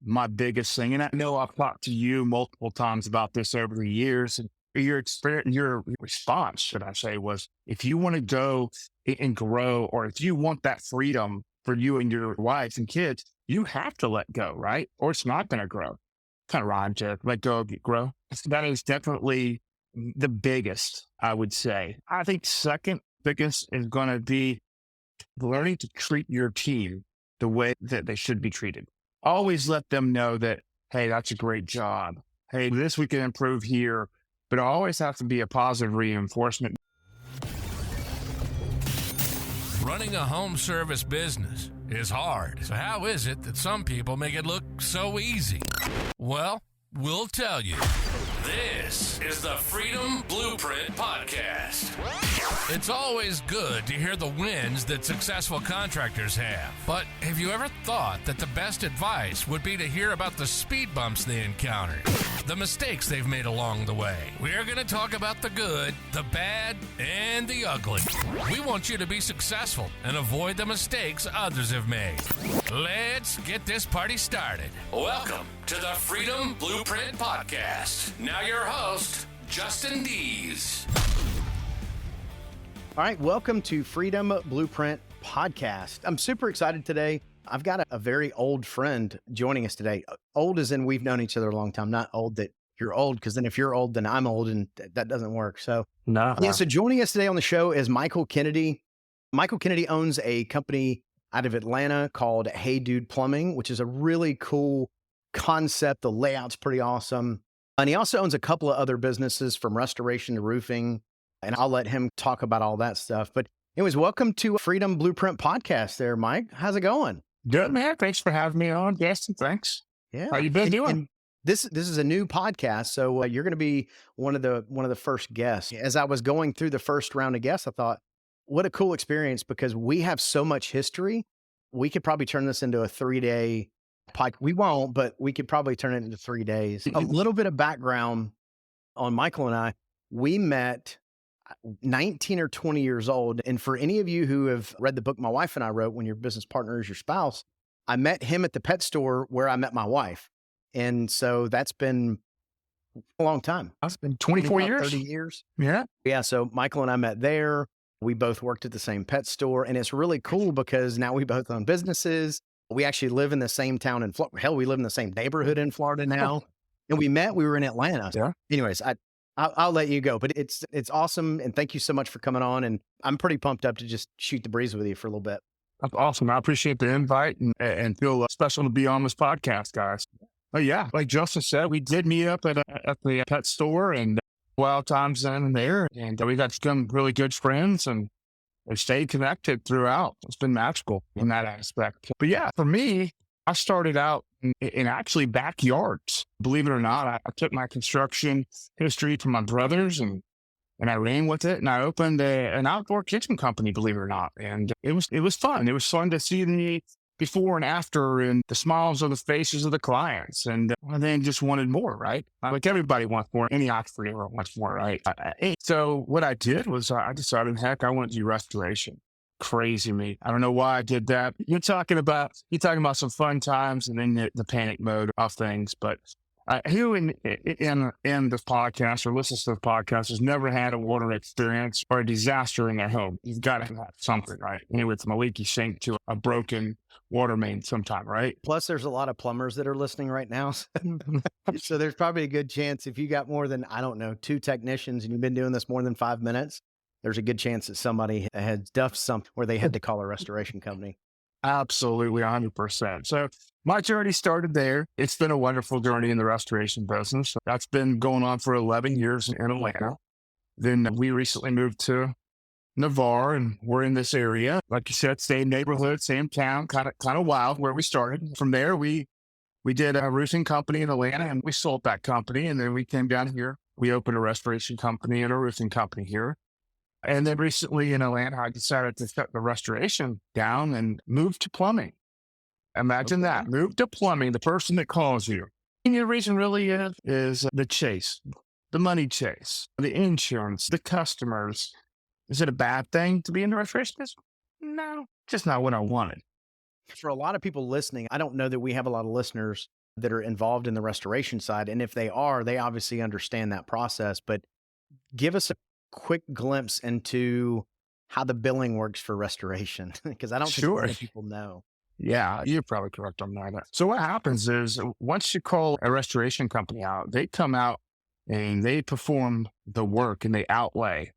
my biggest thing. And I know I've talked to you multiple times about this over the years. And your experience, your response, should I say, was if you want to go and grow, or if you want that freedom for you and your wife and kids, you have to let go, right? Or it's not going to grow. Kind of rhymes to let go, grow. That is definitely the biggest, I would say. I think second biggest is going to be learning to treat your team the way that they should be treated. Always let them know that, hey, that's a great job. Hey, this we can improve here, but it always has to be a positive reinforcement. Running a home service business is hard. So how is it that some people make it look so easy? Well, we'll tell you. This is the Freedom Blueprint Podcast. It's always good to hear the wins that successful contractors have. But have you ever thought that the best advice would be to hear about the speed bumps they encountered, the mistakes they've made along the way? We're going to talk about the good, the bad, and the ugly. We want you to be successful and avoid the mistakes others have made. Let's get this party started. Welcome to the Freedom Blueprint Podcast. Now your host, Justin Dees. All right, welcome to Freedom Blueprint Podcast. I'm super excited today. I've got a very old friend joining us today. Old as in we've known each other a long time, not old that you're old, because then if you're old, then I'm old, and that doesn't work. So, so joining us today on the show is Michael Kenady. Michael Kenady owns a company out of Atlanta called Hey Dude Plumbing, which is a really cool concept. The layout's pretty awesome. And he also owns a couple of other businesses from restoration to roofing. And I'll let him talk about all that stuff. But anyways, welcome to Freedom Blueprint Podcast there, Mike. How's it going? Good, man. Thanks for having me on, Justin. Thanks. Yeah. How you been doing? And this is a new podcast. So you're going to be one of the first guests. As I was going through the first round of guests, I thought, what a cool experience, because we have so much history. We could probably turn this into a 3-day podcast. We won't, but we could probably turn it into 3 days. A little bit of background on Michael and I. We met 19 or 20 years old. And for any of you who have read the book my wife and I wrote, When Your Business Partner is Your Spouse, I met him at the pet store where I met my wife. And so that's been a long time. It's been 24 years. 30 years. Yeah. Yeah. So Michael and I met there. We both worked at the same pet store. And it's really cool because now we both own businesses. We actually live in the same town in Florida. Hell, we live in the same neighborhood in Florida now. And we were in Atlanta. Yeah. Anyways, I'll let you go, but it's awesome. And thank you so much for coming on. And I'm pretty pumped up to just shoot the breeze with you for a little bit. That's awesome. I appreciate the invite and feel special to be on this podcast, guys. Oh yeah. Like Justin said, we did meet up at the pet store and wild times then and there. And we got some really good friends and we stayed connected throughout. It's been magical in that aspect. But yeah, for me, I started out in actually backyards. Believe it or not, I took my construction history from my brothers and I ran with it, and I opened an outdoor kitchen company, believe it or not. And it was fun. It was fun to see the before and after and the smiles on the faces of the clients. And then just wanted more, right? Like everybody wants more. Any entrepreneur wants more, right? So what I did was I decided, heck, I want to do restoration. Crazy me. I don't know why I did that. You're talking about some fun times and then the panic mode of things. But who in this podcast or listens to the podcast has never had a water experience or a disaster in their home? You've got to have something, right? Anyway, from a leaky sink to a broken water main sometime, right? Plus, there's a lot of plumbers that are listening right now. So there's probably a good chance if you got more than, 2 technicians and you've been doing this more than 5 minutes, there's a good chance that somebody had duffed something where they had to call a restoration company. Absolutely, 100%. So my journey started there. It's been a wonderful journey in the restoration business. That's been going on for 11 years in Atlanta. Then we recently moved to Navarre, and we're in this area. Like you said, same neighborhood, same town, kind of wild where we started. From there, we did a roofing company in Atlanta, and we sold that company. And then we came down here. We opened a restoration company and a roofing company here. And then recently in Atlanta, I decided to shut the restoration down and move to plumbing. Imagine that. Move to plumbing, the person that calls you. And the reason really is the chase, the money chase, the insurance, the customers. Is it a bad thing to be in the restoration business? No, just not what I wanted. For a lot of people listening, I don't know that we have a lot of listeners that are involved in the restoration side. And if they are, they obviously understand that process. But give us a quick glimpse into how the billing works for restoration, because I don't think a Sure. lot of people know. Yeah, you're probably correct on that. So what happens is once you call a restoration company out, they come out and they perform the work and they outlay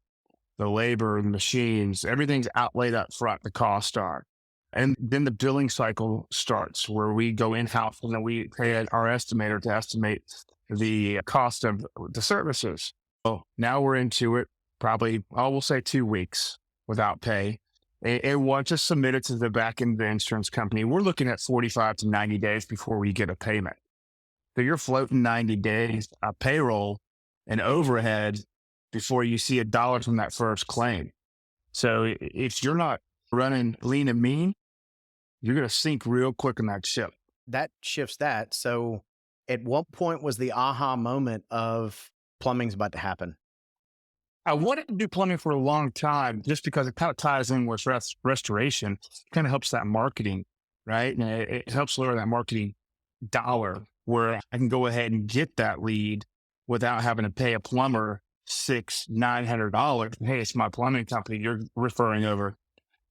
the labor, the machines, everything's outlaid up front, the costs are. And then the billing cycle starts where we go in-house and then we pay our estimator to estimate the cost of the services. So now we're into it, probably, we'll say 2 weeks without pay. And once it's submitted to the back end of the insurance company, we're looking at 45 to 90 days before we get a payment. So you're floating 90 days of payroll and overhead before you see $1 from that first claim. So if you're not running lean and mean, you're going to sink real quick in that ship. That shifts that. So at what point was the aha moment of plumbing's about to happen? I wanted to do plumbing for a long time just because it kind of ties in with restoration. It kind of helps that marketing, right? And it helps lower that marketing dollar where I can go ahead and get that lead without having to pay a plumber $600-900. Hey, it's my plumbing company. You're referring over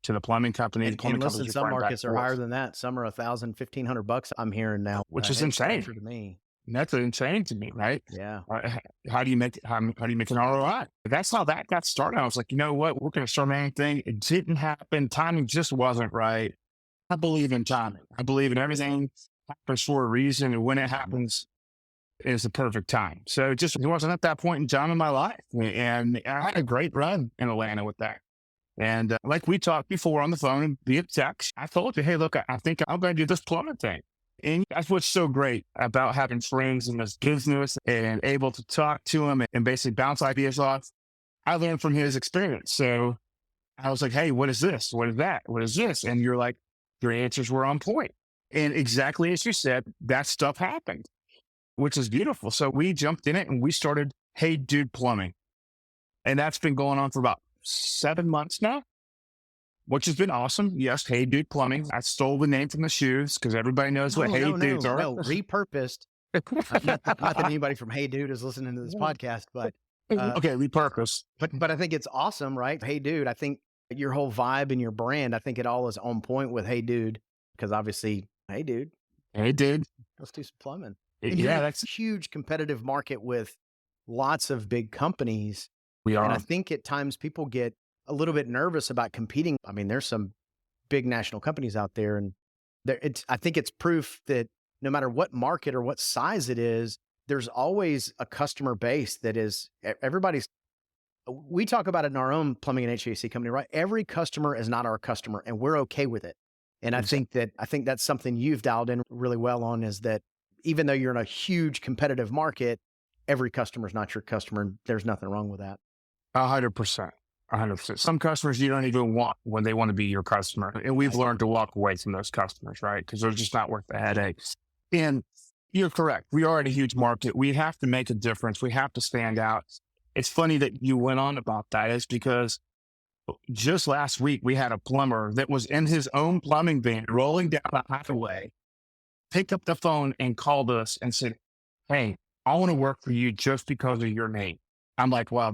to the plumbing company. And listen, some markets are higher than that. Some are $1,000-1,500. I'm hearing now, which is insane to me. And that's insane to me, right? Yeah. How do you make an ROI? That's how that got started. I was like, you know what? We're going to start anything. It didn't happen. Timing just wasn't right. I believe in timing. I believe in everything happens for a reason. And when it happens is the perfect time. So it wasn't at that point in time in my life. And I had a great run in Atlanta with that. And like we talked before on the phone via text, I told you, hey, look, I think I'm going to do this plumbing thing. And that's what's so great about having friends in this business and able to talk to him and basically bounce ideas off. I learned from his experience. So I was like, hey, what is this? What is that? What is this? And you're like, your answers were on point. And exactly as you said, that stuff happened, which is beautiful. So we jumped in it and we started Hey Dude Plumbing. And that's been going on for about 7 months now, which has been awesome. Yes, Hey Dude Plumbing. I stole the name from the shoes because everybody knows what Hey Dudes are. No, repurposed. Not that anybody from Hey Dude is listening to this podcast, but okay, repurposed. But I think it's awesome, right? Hey Dude, I think your whole vibe and your brand, I think it all is on point with Hey Dude, because obviously, hey dude, let's do some plumbing. Yeah, that's a huge competitive market with lots of big companies. We are. And I think at times people get a little bit nervous about competing. I mean, there's some big national companies out there, and I think it's proof that no matter what market or what size it is, there's always a customer base that is we talk about it in our own plumbing and HVAC company, right? Every customer is not our customer, and we're okay with it. And I think that's something you've dialed in really well on, is that even though you're in a huge competitive market, every customer is not your customer, and there's nothing wrong with that. 100%. 100%. Some customers you don't even want when they want to be your customer. And we've learned to walk away from those customers, right? Because they're just not worth the headaches. And you're correct. We are in a huge market. We have to make a difference. We have to stand out. It's funny that you went on about that, is because just last week we had a plumber that was in his own plumbing van rolling down the highway, picked up the phone and called us and said, hey, I want to work for you just because of your name. I'm like, wow,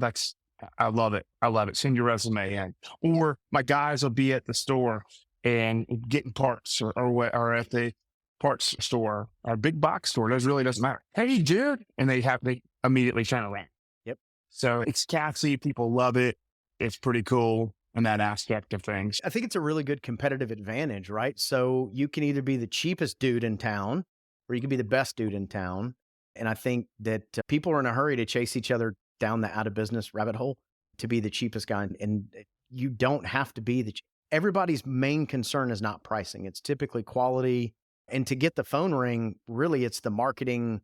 I love it. I love it. Send your resume in. Or my guys will be at the store and getting parts or at the parts store or big box store. It really doesn't matter. Hey, dude. And they immediately turn around. Yep. So it's catchy. People love it. It's pretty cool in that aspect of things. I think it's a really good competitive advantage, right? So you can either be the cheapest dude in town or you can be the best dude in town. And I think that people are in a hurry to chase each other down the out of business rabbit hole to be the cheapest guy. And you don't have to be everybody's main concern is not pricing. It's typically quality. And to get the phone ring, really it's the marketing.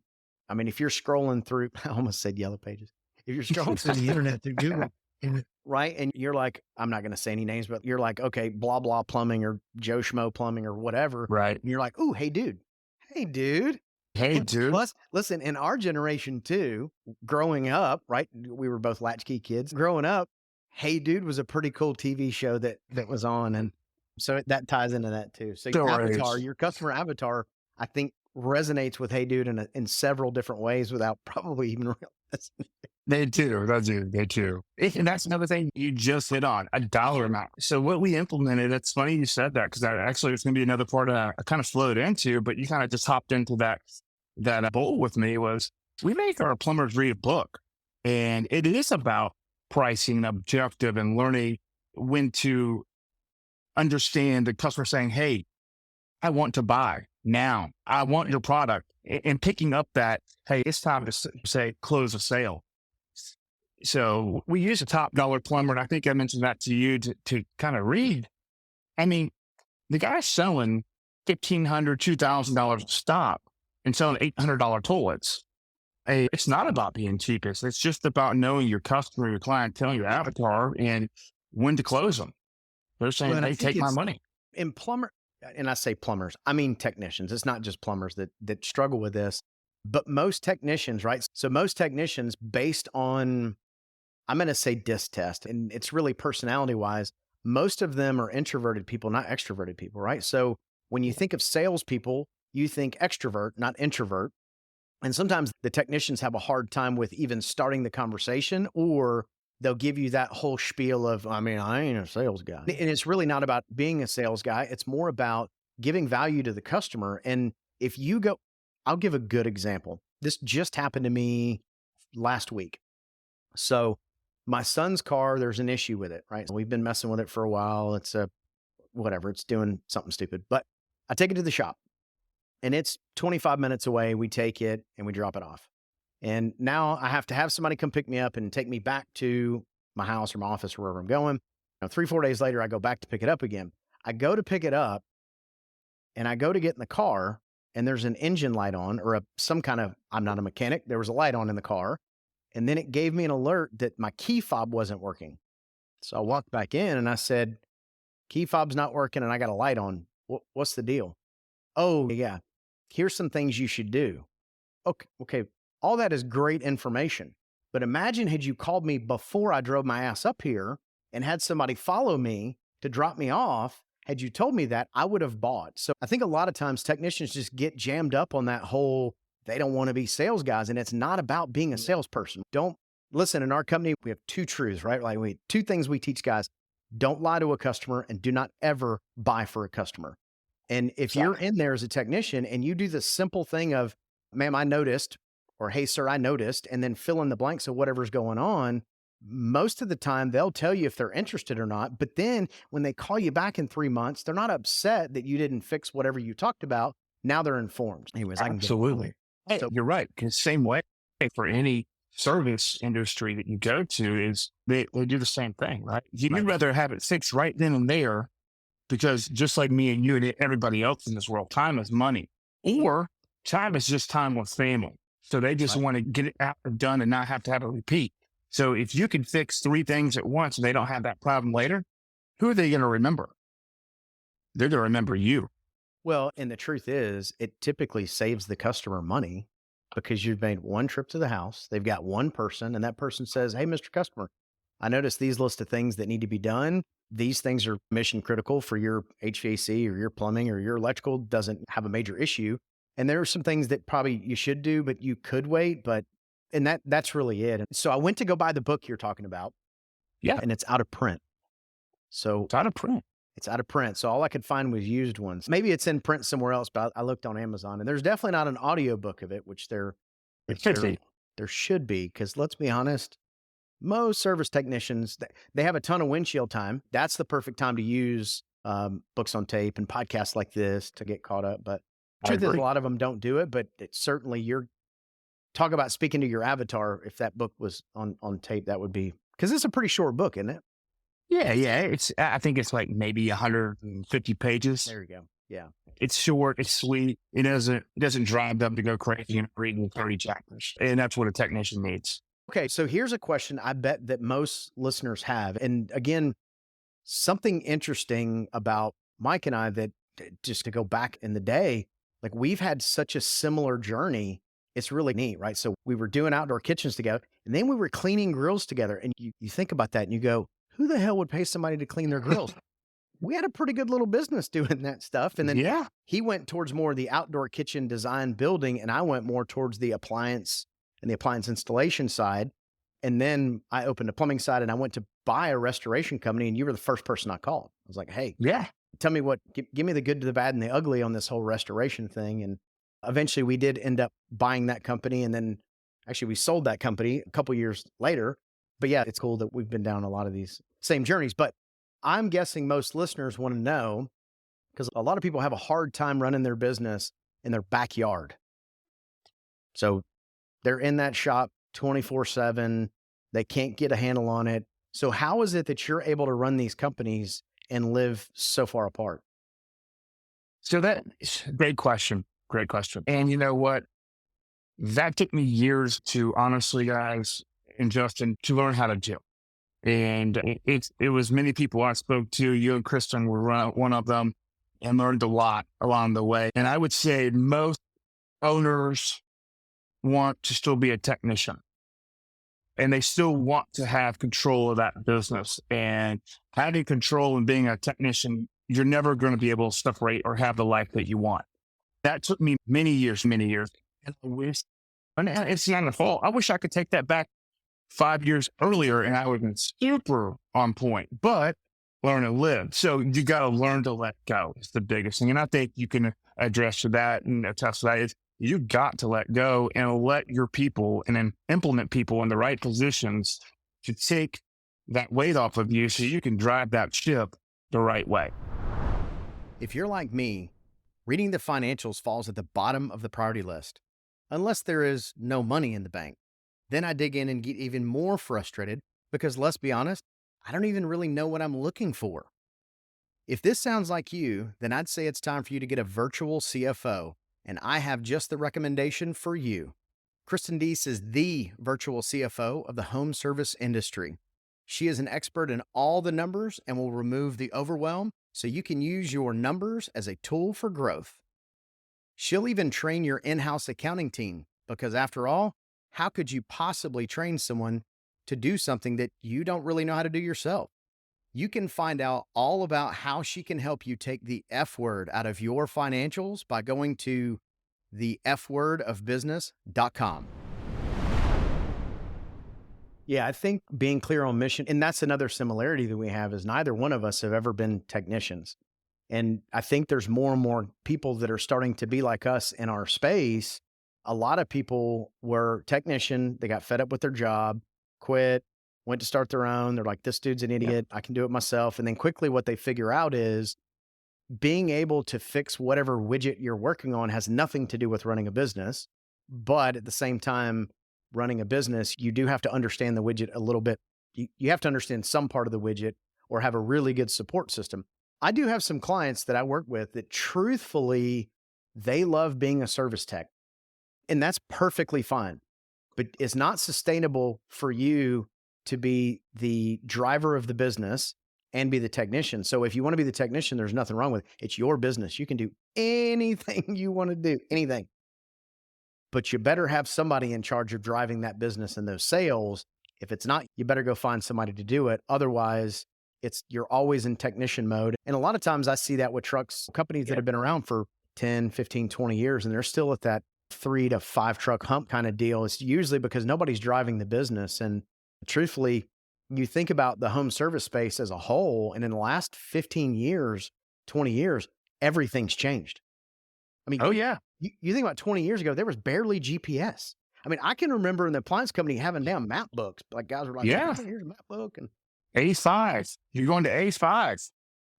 I mean, if you're scrolling through, I almost said Yellow Pages. If you're scrolling through the internet through Google, right? And you're like, I'm not going to say any names, but you're like, okay, blah, blah plumbing or Joe Schmo plumbing or whatever. Right. And you're like, ooh, hey dude. Hey dude. Hey, dude. Plus, listen, in our generation too, growing up, right? We were both latchkey kids. Growing up, Hey Dude was a pretty cool TV show that was on. And so that ties into that too. So your avatar, your customer avatar, I think resonates with Hey Dude in several different ways without probably even realizing. They do. They do. And that's another thing you just hit on, a dollar amount. So what we implemented, it's funny you said that because actually it's going to be another part I kind of flowed into, but you kind of just hopped into that bowl with me was we make our plumbers read a book. And it is about pricing and objective and learning when to understand the customer saying, hey, I want to buy now. I want your product. And picking up that, hey, it's time to say, close a sale. So we use a top dollar plumber. And I think I mentioned that to you to kind of read. I mean, the guy's selling $1,500, $2,000 a stop and selling $800 toilets. Hey, it's not about being cheapest. It's just about knowing your customer, your clientele, your avatar, and when to close them. They're saying, Well, hey, take my money. In plumber, and I say plumbers, I mean technicians. It's not just plumbers that struggle with this, but most technicians, right? So most technicians, based on, I'm going to say disc test, and it's really personality wise, most of them are introverted people, not extroverted people, right? So when you think of salespeople, you think extrovert, not introvert. And sometimes the technicians have a hard time with even starting the conversation, or they'll give you that whole spiel of, I mean, I ain't a sales guy. And it's really not about being a sales guy. It's more about giving value to the customer. And if you go, I'll give a good example. This just happened to me last week. So my son's car, there's an issue with it, right? We've been messing with it for a while. It's whatever, it's doing something stupid, but I take it to the shop and it's 25 minutes away. We take it and we drop it off. And now I have to have somebody come pick me up and take me back to my house or my office or wherever I'm going. 3-4 days later, I go back to pick it up again. I go to pick it up and I go to get in the car and there's an engine light on or some kind of, I'm not a mechanic. There was a light on in the car. And then it gave me an alert that my key fob wasn't working. So I walked back in and I said, key fob's not working and I got a light on. What's the deal? Oh yeah, here's some things you should do. Okay. All that is great information. But imagine had you called me before I drove my ass up here and had somebody follow me to drop me off. Had you told me that, I would have bought. So I think a lot of times technicians just get jammed up on that whole, they don't want to be sales guys. And it's not about being a salesperson. Don't listen. In our company, we have 2 truths, right? Like 2 things we teach guys. Don't lie to a customer and do not ever buy for a customer. And if you're in there as a technician and you do the simple thing of, ma'am, I noticed, or hey, sir, I noticed, and then fill in the blanks of whatever's going on, most of the time they'll tell you if they're interested or not. But then when they call you back in 3 months, they're not upset that you didn't fix whatever you talked about. Now they're informed. Anyways, Absolutely. So you're right. Because same way for any service industry that you go to is they do the same thing, right? You'd rather have it fixed right then and there because just like me and you and everybody else in this world, time is money, or time is just time with family. So they just want to get it out and done and not have to have it repeat. So if you can fix 3 things at once and they don't have that problem later, who are they going to remember? They're going to remember you. Well, and the truth is, it typically saves the customer money because you've made one trip to the house. They've got one person and that person says, hey, Mr. Customer, I noticed these list of things that need to be done. These things are mission critical for your HVAC or your plumbing or your electrical doesn't have a major issue. And there are some things that probably you should do, but you could wait. And that's really it. And so I went to go buy the book you're talking about. Yeah. And it's out of print. So it's out of print. It's out of print. So all I could find was used ones. Maybe it's in print somewhere else, but I looked on Amazon and there's definitely not an audio book of it, which there should be. Because let's be honest, most service technicians, they have a ton of windshield time. That's the perfect time to use books on tape and podcasts like this to get caught up. But truth is, a lot of them don't do it, but it's certainly talk about speaking to your avatar. If that book was on tape, that would be, because it's a pretty short book, isn't it? Yeah. I think it's like maybe 150 pages. There you go. Yeah. It's short. It's sweet. It doesn't drive them to go crazy and reading 30 chapters. And that's what a technician needs. Okay. So here's a question I bet that most listeners have. And again, something interesting about Mike and I that just to go back in the day, like we've had such a similar journey. It's really neat, right? So we were doing outdoor kitchens together and then we were cleaning grills together. And you think about that and you go, who the hell would pay somebody to clean their grills? we had a pretty good little business doing that stuff. And then Yeah. he went towards more the outdoor kitchen design building, and I went more towards the appliance and the appliance installation side. And then I opened a plumbing side, and I went to buy a restoration company, and you were the first person I called. I was like, hey, Yeah. tell me give me the good, the bad, and the ugly on this whole restoration thing. And eventually we did end up buying that company. And then actually we sold that company a couple years later. But yeah, it's cool that we've been down a lot of these same journeys. But I'm guessing most listeners want to know, because a lot of people have a hard time running their business in their backyard. So they're in that shop 24/7. They can't get a handle on it. So how is it that you're able to run these companies and live so far apart? So great question. Great question. And you know what? That took me years to honestly, guys, and Justin, to learn how to do. And it was many people I spoke to. You and Kristen were one of them, and learned a lot along the way. And I would say most owners want to still be a technician, and they still want to have control of that business. And having control and being a technician, you're never going to be able to separate or have the life that you want. That took me many years. And I wish, and it's not a fault. I wish I could take that back 5 years earlier, and I would have been super on point, but learn to live. So you got to learn to let go. It's the biggest thing. And I think you can address to that and attest to that. Is you got to let go and let your people and then implement people in the right positions to take that weight off of you so you can drive that ship the right way. If you're like me, reading the financials falls at the bottom of the priority list, unless there is no money in the bank. Then I dig in and get even more frustrated because, let's be honest, I don't even really know what I'm looking for. If this sounds like you, then I'd say it's time for you to get a virtual CFO, and I have just the recommendation for you. Kristen Deese is the virtual CFO of the home service industry. She is an expert in all the numbers and will remove the overwhelm so you can use your numbers as a tool for growth. She'll even train your in-house accounting team because, after all, how could you possibly train someone to do something that you don't really know how to do yourself? You can find out all about how she can help you take the F word out of your financials by going to thefwordofbusiness.com. Yeah, I think being clear on mission, and that's another similarity that we have, is neither one of us have ever been technicians. And I think there's more and more people that are starting to be like us in our space. A lot of people were technician. They got fed up with their job, quit, went to start their own. They're like, this dude's an idiot. I can do it myself. And then quickly what they figure out is being able to fix whatever widget you're working on has nothing to do with running a business. But at the same time, running a business, you do have to understand the widget a little bit. You have to understand some part of the widget or have a really good support system. I do have some clients that I work with that truthfully, they love being a service tech. And that's perfectly fine, but it's not sustainable for you to be the driver of the business and be the technician. So if you want to be the technician, there's nothing wrong with it. It's your business. You can do anything you want to do, anything. But you better have somebody in charge of driving that business and those sales. If it's not, you better go find somebody to do it. Otherwise, you're always in technician mode. And a lot of times I see that with trucks, companies that have been around for 10, 15, 20 years, and they're still at that 3 to 5 truck hump kind of deal. It's usually because nobody's driving the business. And truthfully, you think about the home service space as a whole, and in the last 15 years, 20 years, everything's changed. I mean, oh yeah. You think about 20 years ago, there was barely GPS. I mean, I can remember in the appliance company having damn map books. Like guys were like, yeah, here's a map book. And A5. You're going to A5.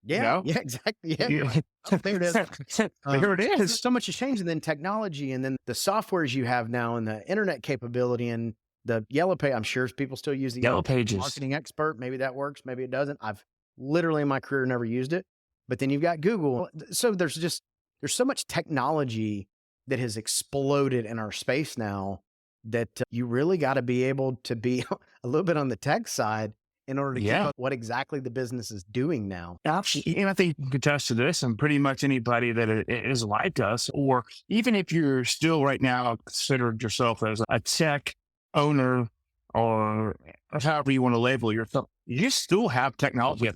Yeah, you know? Yeah, exactly. Yeah. Oh, there it is. There it is. So much has changed. And then technology, and then the softwares you have now, and the internet capability, and the Yellow Page. I'm sure people still use the Yellow Pages. Marketing Expert. Maybe that works. Maybe it doesn't. I've literally in my career never used it. But then you've got Google. So there's so much technology that has exploded in our space now that you really got to be able to be a little bit on the tech side in order to keep up what exactly the business is doing now. Absolutely. And I think you can attest to this, and pretty much anybody that is like us, or even if you're still right now considered yourself as a tech owner or however you want to label yourself, you still have technology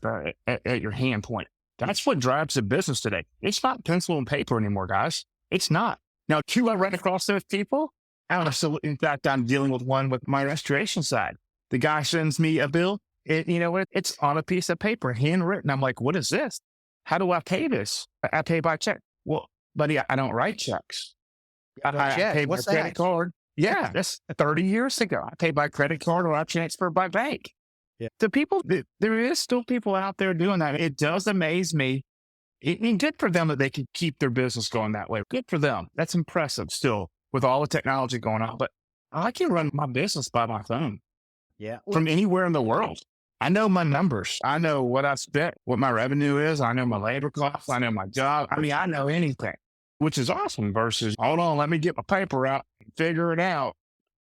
at your hand point. That's what drives the business today. It's not pencil and paper anymore, guys. It's not. Now, do I run across those people? Absolutely. In fact, I'm dealing with one with my restoration side. The guy sends me a bill. It's on a piece of paper, handwritten. I'm like, what is this? How do I pay this? I pay by check. Well, buddy, I don't write checks. I pay by credit card. Yeah, that's 30 years ago. I pay by credit card or I transfer by bank. Yeah. There is still people out there doing that. It does amaze me. Good for them that they can keep their business going that way. Good for them. That's impressive still with all the technology going on. But I can run my business by my phone. Yeah. From anywhere in the world. I know my numbers. I know what I spent, what my revenue is. I know my labor costs. I know my job. I mean, I know anything, which is awesome versus, hold on, let me get my paper out and figure it out.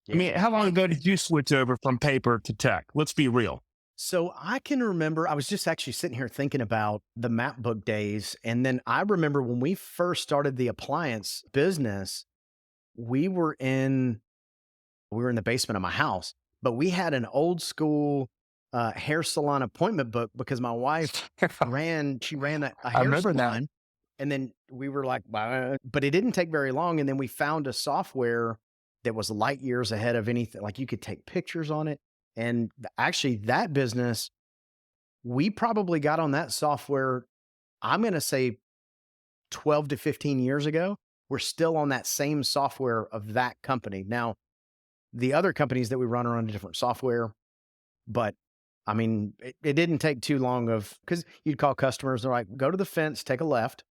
Yeah. I mean, how long ago did you switch over from paper to tech? Let's be real. So I can remember, I was just actually sitting here thinking about the MapBook days. And then I remember when we first started the appliance business, we were in the basement of my house, but we had an old school hair salon appointment book because my wife ran a hair salon. And then we were like, but it didn't take very long. And then we found a software that was light years ahead of anything. Like you could take pictures on it. And actually that business, we probably got on that software, I'm going to say 12 to 15 years ago. We're still on that same software of that company. Now, the other companies that we run are on a different software, but I mean, it didn't take too long because you'd call customers, they're like, go to the fence, take a left.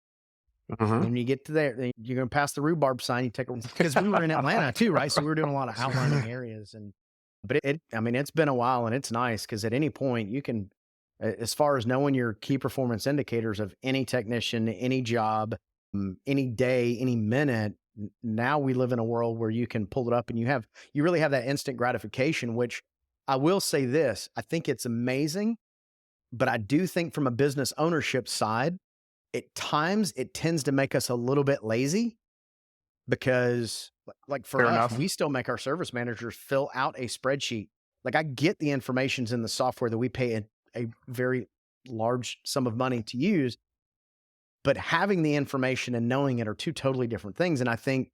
And when you get to there, then you're going to pass the rhubarb sign. You take because we were in Atlanta too, right? So we were doing a lot of outlining areas, but it's been a while, and it's nice because at any point you can, as far as knowing your key performance indicators of any technician, any job, any day, any minute. Now we live in a world where you can pull it up and you really have that instant gratification, which I will say this, I think it's amazing, but I do think from a business ownership side, at times it tends to make us a little bit lazy because like for us, we still make our service managers fill out a spreadsheet. Like I get the information's in the software that we pay a very large sum of money to use, but having the information and knowing it are two totally different things. And I think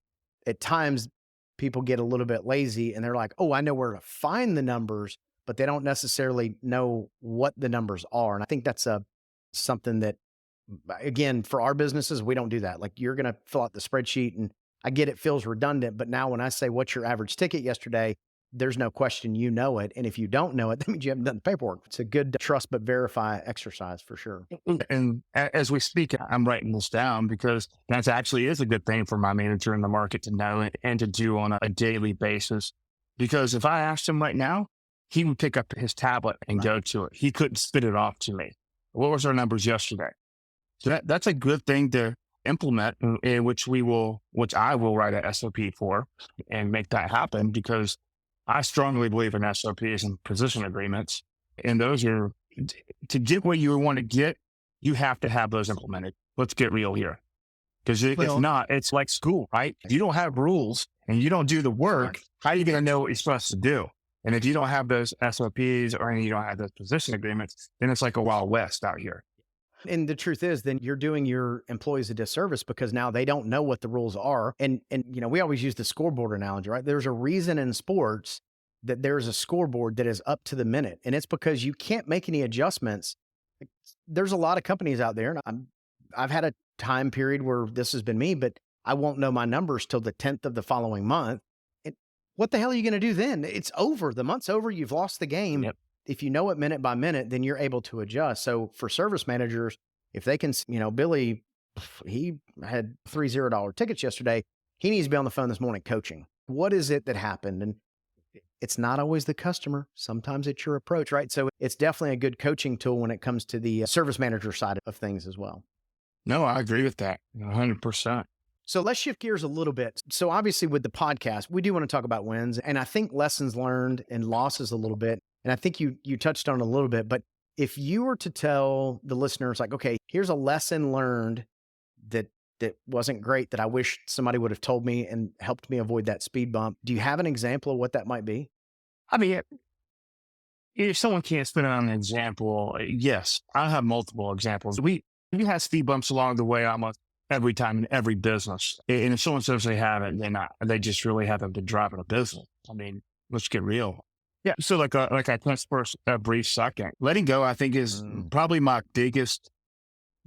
at times people get a little bit lazy and they're like, oh, I know where to find the numbers, but they don't necessarily know what the numbers are. And I think that's something that, again, for our businesses, we don't do that. Like you're going to fill out the spreadsheet, and I get it feels redundant, but now when I say what's your average ticket yesterday, there's no question you know it. And if you don't know it, that means you haven't done the paperwork. It's a good trust but verify exercise for sure. And as we speak, I'm writing this down because that actually is a good thing for my manager in the market to know and to do on a daily basis. Because if I asked him right now, he would pick up his tablet and go to it. He couldn't spit it off to me. What was our numbers yesterday? So that's a good thing to implement, in which I will write a SOP for and make that happen, because I strongly believe in SOPs and position agreements. And those are, to get where you want to get, you have to have those implemented. Let's get real here. Because if not, it's like school, right? If you don't have rules and you don't do the work, how are you going to know what you're supposed to do? And if you don't have those SOPs or you don't have those position agreements, then it's like a Wild West out here. And the truth is, then you're doing your employees a disservice because now they don't know what the rules are. And we always use the scoreboard analogy, right? There's a reason in sports that there's a scoreboard that is up to the minute. And it's because you can't make any adjustments. There's a lot of companies out there, and I've had a time period where this has been me, but I won't know my numbers till the 10th of the following month. And what the hell are you going to do then? It's over. The month's over. You've lost the game. Yep. If you know it minute by minute, then you're able to adjust. So for service managers, if they can, Billy, he had $30 tickets yesterday. He needs to be on the phone this morning coaching. What is it that happened? And it's not always the customer. Sometimes it's your approach, right? So it's definitely a good coaching tool when it comes to the service manager side of things as well. No, I agree with that 100%. So let's shift gears a little bit. So obviously with the podcast, we do want to talk about wins, and I think lessons learned and losses a little bit. And I think you touched on it a little bit, but if you were to tell the listeners like, okay, here's a lesson learned that wasn't great that I wish somebody would have told me and helped me avoid that speed bump, do you have an example of what that might be? I mean, if someone can't spit on an example, yes, I have multiple examples. We You have speed bumps along the way almost every time in every business. And if someone says they haven't, they just really haven't been driving a business. I mean, let's get real. Yeah. So like I touched for a brief second, letting go, I think is probably my biggest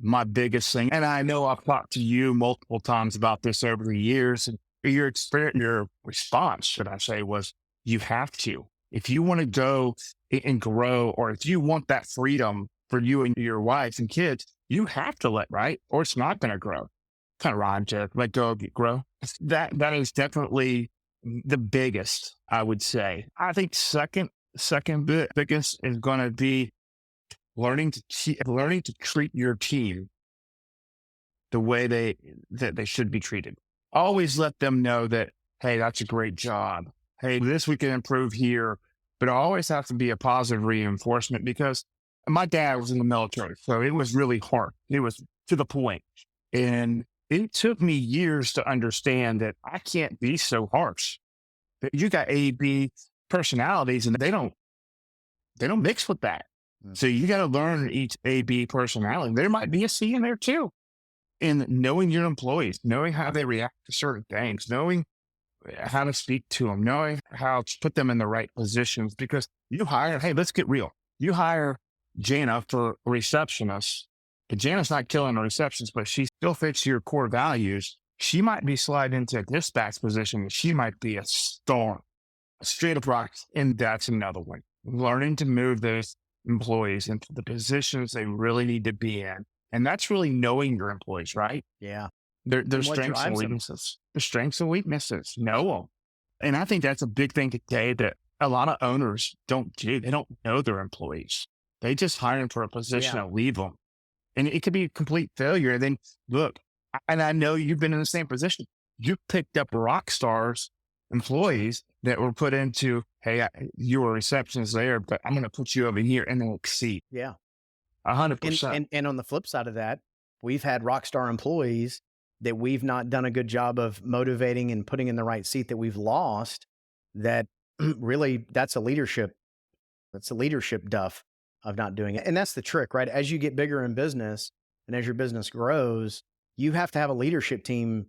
thing. And I know I've talked to you multiple times about this over the years, and your experience, your response, should I say, was you have to. If you want to go and grow, or if you want that freedom for you and your wife and kids, you have to right? Or it's not going to grow. Kind of rhyme to let go, grow. That is definitely the biggest, I would say. I think second biggest is going to be learning to treat your team the way that they should be treated. Always let them know that, hey, that's a great job. Hey, this we can improve here. But it always has to be a positive reinforcement, because my dad was in the military, so it was really hard. It was to the point. And it took me years to understand that I can't be so harsh. That you got A, B personalities, and they don't mix with that. So you got to learn each A, B personality. There might be a C in there too. And knowing your employees, knowing how they react to certain things, knowing how to speak to them, knowing how to put them in the right positions, because hey, let's get real. You hire Jana for a receptionist, but Jana's not killing a receptionist, but she still fits your core values. She might be sliding into a dispatch position. She might be a star, a straight up rock. And that's another one. Learning to move those employees into the positions they really need to be in. And that's really knowing your employees, right? Yeah. Their strengths and weaknesses. Their strengths and weaknesses. Know them. And I think that's a big thing today that a lot of owners don't do. They don't know their employees. They just hire them for a position and leave them. And it could be a complete failure. And then look, and I know you've been in the same position. You picked up rock stars employees that were put into, hey, you were a receptionist there, but I'm going to put you over here, and they'll exceed. Yeah. 100%. And on the flip side of that, we've had rock star employees that we've not done a good job of motivating and putting in the right seat that we've lost. That really, that's a leadership duff of not doing it. And that's the trick, right? As you get bigger in business and as your business grows, you have to have a leadership team.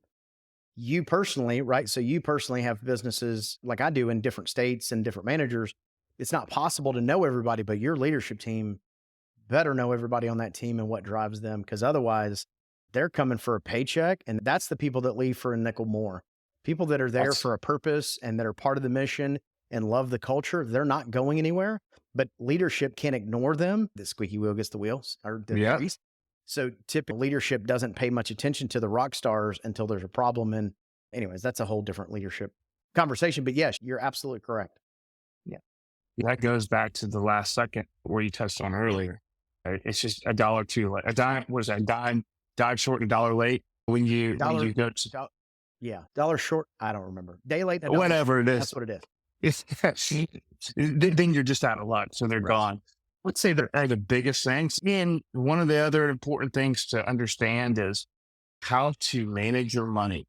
You personally, right? So you personally have businesses like I do in different states and different managers. It's not possible to know everybody, but your leadership team better know everybody on that team and what drives them, because otherwise they're coming for a paycheck, and that's the people that leave for a nickel more. People that are there for a purpose and that are part of the mission and love the culture, they're not going anywhere, but leadership can't ignore them. The squeaky wheel gets the wheels, or the grease. So typically leadership doesn't pay much attention to the rock stars until there's a problem. And anyways, that's a whole different leadership conversation, but yes, you're absolutely correct. Yeah. That goes back to the last second where you touched on earlier. Right? It's just a dollar too late. A dime, what is that? Dime short and a dollar late when you go to, dollar short. I don't remember. Day late. Whatever it is. That's what it is. Then you're just out of luck. So they're gone. Let's say they're the biggest things. And one of the other important things to understand is how to manage your money.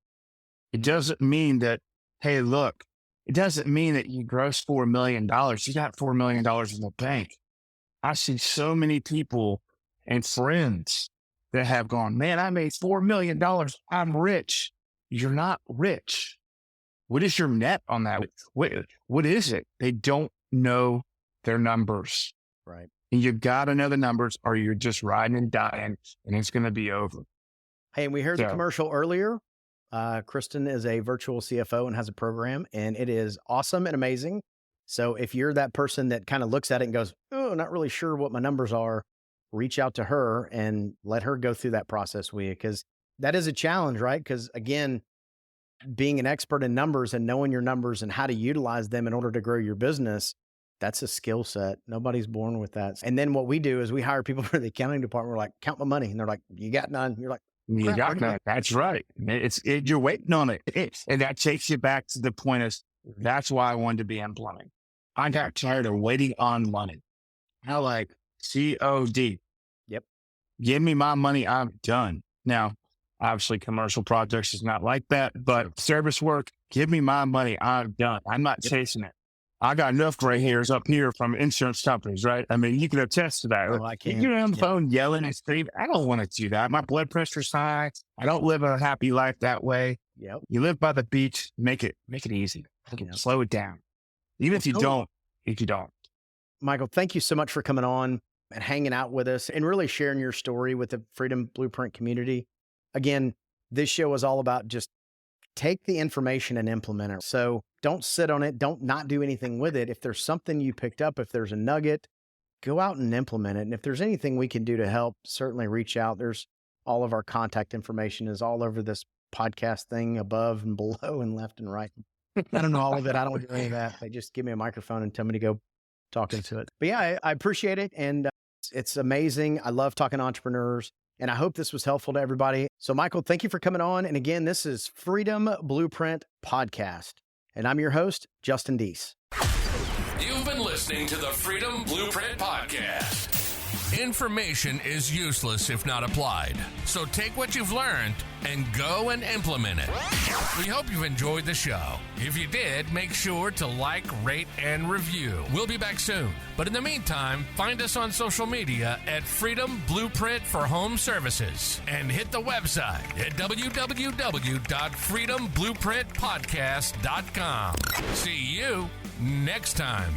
It doesn't mean that, hey, look, it doesn't mean that you gross $4 million. You got $4 million in the bank. I see so many people and friends that have gone, man, I made $4 million. I'm rich. You're not rich. What is your net on that? What is it? They don't know their numbers. Right. And you've got to know the numbers, or you're just riding and dying, and it's going to be over. Hey, and we heard the commercial earlier. Kristen is a virtual CFO and has a program, and it is awesome and amazing. So if you're that person that kind of looks at it and goes, oh, not really sure what my numbers are, reach out to her and let her go through that process with you, because that is a challenge, right? Because again, being an expert in numbers and knowing your numbers and how to utilize them in order to grow your business, that's a skill set. Nobody's born with that. And then what we do is we hire people for the accounting department. We're like, count my money. And they're like, you got none. You're like, you got none. That's right. You're waiting on it. And that takes you back to the point is, that's why I wanted to be in plumbing. I got tired of waiting on money. I like COD. Yep. Give me my money. I'm done. Now, obviously commercial projects is not like that, but service work, give me my money. I'm done. I'm not chasing it. I got enough gray hairs up here from insurance companies, right? I mean, you can attest to that. Oh, I can't. You're on the phone yelling and screaming. I don't want to do that. My blood pressure's high. I don't live a happy life that way. Yep. You live by the beach, make it easy. Yep. Slow it down. Even if you don't. Michael, thank you so much for coming on and hanging out with us and really sharing your story with the Freedom Blueprint community. Again, this show is all about just take the information and implement it. So don't sit on it. Don't not do anything with it. If there's something you picked up, if there's a nugget, go out and implement it. And if there's anything we can do to help, certainly reach out. There's all of our contact information is all over this podcast thing, above and below and left and right. I don't know all of it. I don't do any of that. They just give me a microphone and tell me to go talk into it. But yeah, I appreciate it. And it's amazing. I love talking to entrepreneurs. And I hope this was helpful to everybody. So Michael, thank you for coming on. And again, this is Freedom Blueprint Podcast. And I'm your host, Justin Deese. You've been listening to the Freedom Blueprint Podcast. Information is useless if not applied. So take what you've learned and go and implement it. We hope you've enjoyed the show. If you did, make sure to like, rate, and review. We'll be back soon. But in the meantime, find us on social media at Freedom Blueprint for Home Services and hit the website at www.freedomblueprintpodcast.com. See you next time.